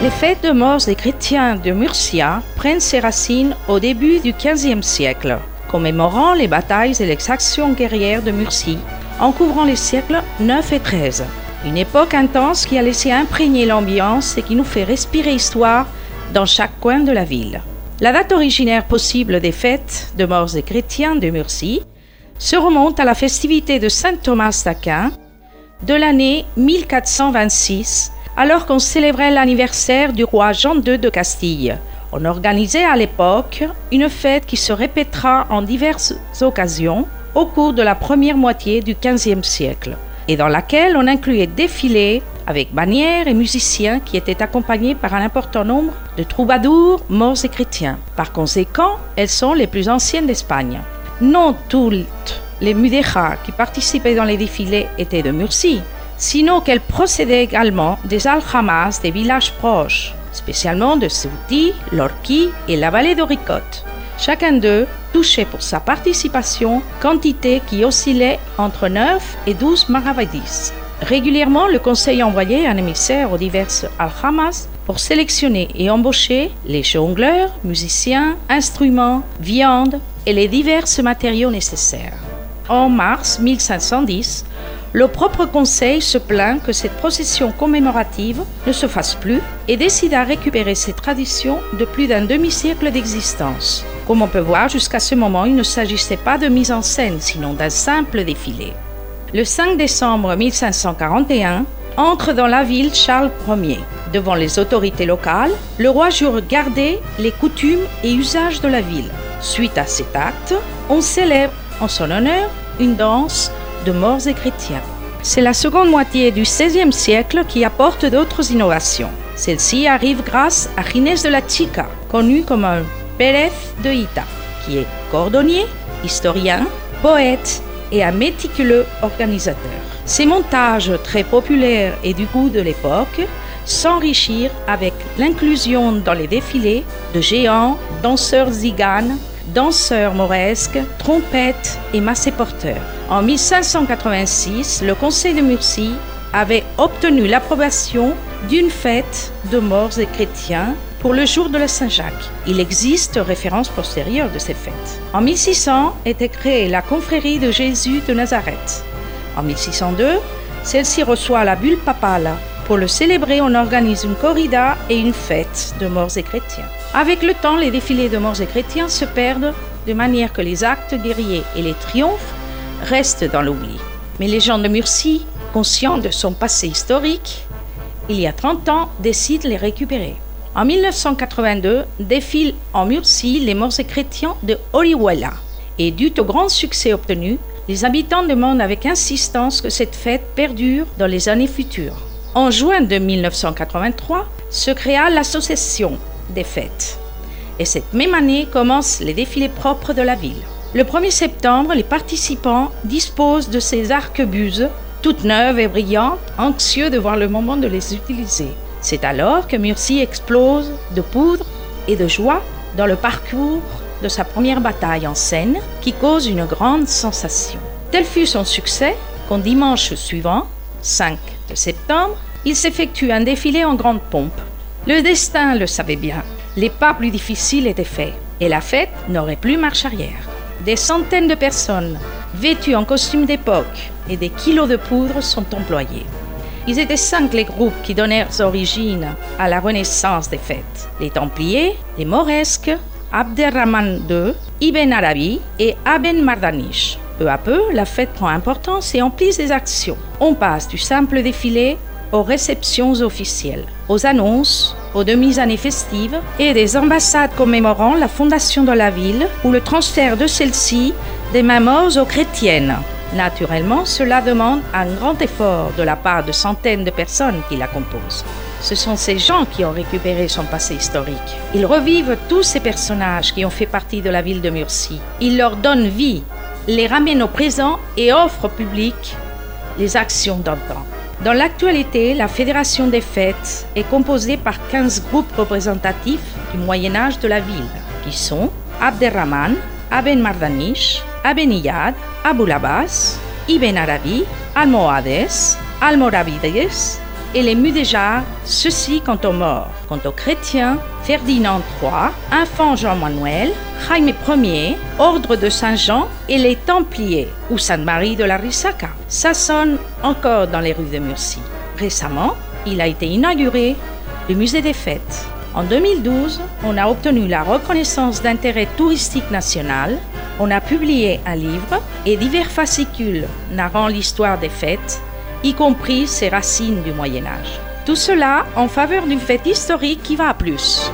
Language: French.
Les fêtes de morts des chrétiens de Murcia prennent ses racines au début du XVe siècle, commémorant les batailles et les actions guerrières de Murcie, en couvrant les siècles 9 et 13. Une époque intense qui a laissé imprégner l'ambiance et qui nous fait respirer histoire dans chaque coin de la ville. La date originaire possible des fêtes de morts des chrétiens de Murcie se remonte à la festivité de Saint Thomas d'Aquin de l'année 1426, alors qu'on célébrait l'anniversaire du roi Jean II de Castille. On organisait à l'époque une fête qui se répétera en diverses occasions au cours de la première moitié du XVe siècle, et dans laquelle on incluait défilés avec bannières et musiciens qui étaient accompagnés par un important nombre de troubadours morts et chrétiens. Par conséquent, elles sont les plus anciennes d'Espagne. Non toutes les mudéjas qui participaient dans les défilés étaient de Murcie, sinon qu'elles procédaient également des aljamas des villages proches, spécialement de Ceuti, l'Orquí et la vallée de Ricote. Chacun d'eux touchait pour sa participation quantité qui oscillait entre 9 et 12 maravedis. Régulièrement, le conseil envoyait un émissaire aux diverses aljamas pour sélectionner et embaucher les jongleurs, musiciens, instruments, viandes et les divers matériaux nécessaires. En mars 1510, le propre conseil se plaint que cette procession commémorative ne se fasse plus et décide à récupérer ces traditions de plus d'un demi-siècle d'existence. Comme on peut voir, jusqu'à ce moment, il ne s'agissait pas de mise en scène, sinon d'un simple défilé. Le 5 décembre 1541, entre dans la ville Charles Ier. Devant les autorités locales, le roi jure garder les coutumes et usages de la ville. Suite à cet acte, on célèbre en son honneur une danse de morts et chrétiens. C'est la seconde moitié du XVIe siècle qui apporte d'autres innovations. Celle-ci arrive grâce à Ginés de la Chica, connu comme un Pérez de Hita, qui est cordonnier, historien, poète et un méticuleux organisateur. Ces montages très populaires et du goût de l'époque s'enrichirent avec l'inclusion dans les défilés de géants, danseurs ziganes, danseurs mauresques, trompettes et massé-porteurs. En 1586, le conseil de Murcie avait obtenu l'approbation d'une fête de morts et chrétiens pour le jour de la Saint-Jacques. Il existe référence postérieure de ces fêtes. En 1600 était créée la confrérie de Jésus de Nazareth. En 1602, celle-ci reçoit la bulle papale. Pour le célébrer, on organise une corrida et une fête de morts et chrétiens. Avec le temps, les défilés de morts et chrétiens se perdent de manière que les actes guerriers et les triomphes restent dans l'oubli. Mais les gens de Murcie, conscients de son passé historique, il y a 30 ans, décident de les récupérer. En 1982, défilent en Murcie les morts et chrétiens de Orihuela. Et dû au grand succès obtenu, les habitants demandent avec insistance que cette fête perdure dans les années futures. En juin de 1983, se créa l'association des fêtes. Et cette même année commencent les défilés propres de la ville. Le 1er septembre, les participants disposent de ces arquebuses, toutes neuves et brillantes, anxieux de voir le moment de les utiliser. C'est alors que Murcie explose de poudre et de joie dans le parcours de sa première bataille en scène qui cause une grande sensation. Tel fut son succès qu'en dimanche suivant, 5 septembre, il s'effectue un défilé en grande pompe. Le destin le savait bien. Les pas plus difficiles étaient faits et la fête n'aurait plus marche arrière. Des centaines de personnes vêtues en costumes d'époque et des kilos de poudre sont employés. Ils étaient 5 les groupes qui donnèrent origine à la renaissance des fêtes. Les Templiers, les Mauresques, Abderrahman II, Ibn Arabi et Aben Mardanish. Peu à peu, la fête prend importance et emplit des actions. On passe du simple défilé aux réceptions officielles, aux annonces, aux demi-années festives et des ambassades commémorant la fondation de la ville ou le transfert de celle-ci des mains mortes aux chrétiennes. Naturellement, cela demande un grand effort de la part de centaines de personnes qui la composent. Ce sont ces gens qui ont récupéré son passé historique. Ils revivent tous ces personnages qui ont fait partie de la ville de Murcie. Ils leur donnent vie, les ramènent au présent et offrent au public les actions d'antan. Dans l'actualité, la Fédération des fêtes est composée par 15 groupes représentatifs du Moyen-Âge de la ville, qui sont Abderrahman, Aben Mardanish, Aben Iyad, Abul Abbas, Ibn Arabi, Almohades, Almoravides et les mudéjars, ceci quant aux morts. Quant aux chrétiens, Ferdinand III, infant Jean-Manuel, Jaime Ier, ordre de Saint-Jean et les Templiers, ou Sainte-Marie de la Risaca. Ça sonne encore dans les rues de Murcie. Récemment, il a été inauguré le musée des fêtes. En 2012, on a obtenu la reconnaissance d'intérêt touristique national, on a publié un livre et divers fascicules narrant l'histoire des fêtes, y compris ses racines du Moyen-Âge. Tout cela en faveur d'une fête historique qui va à plus.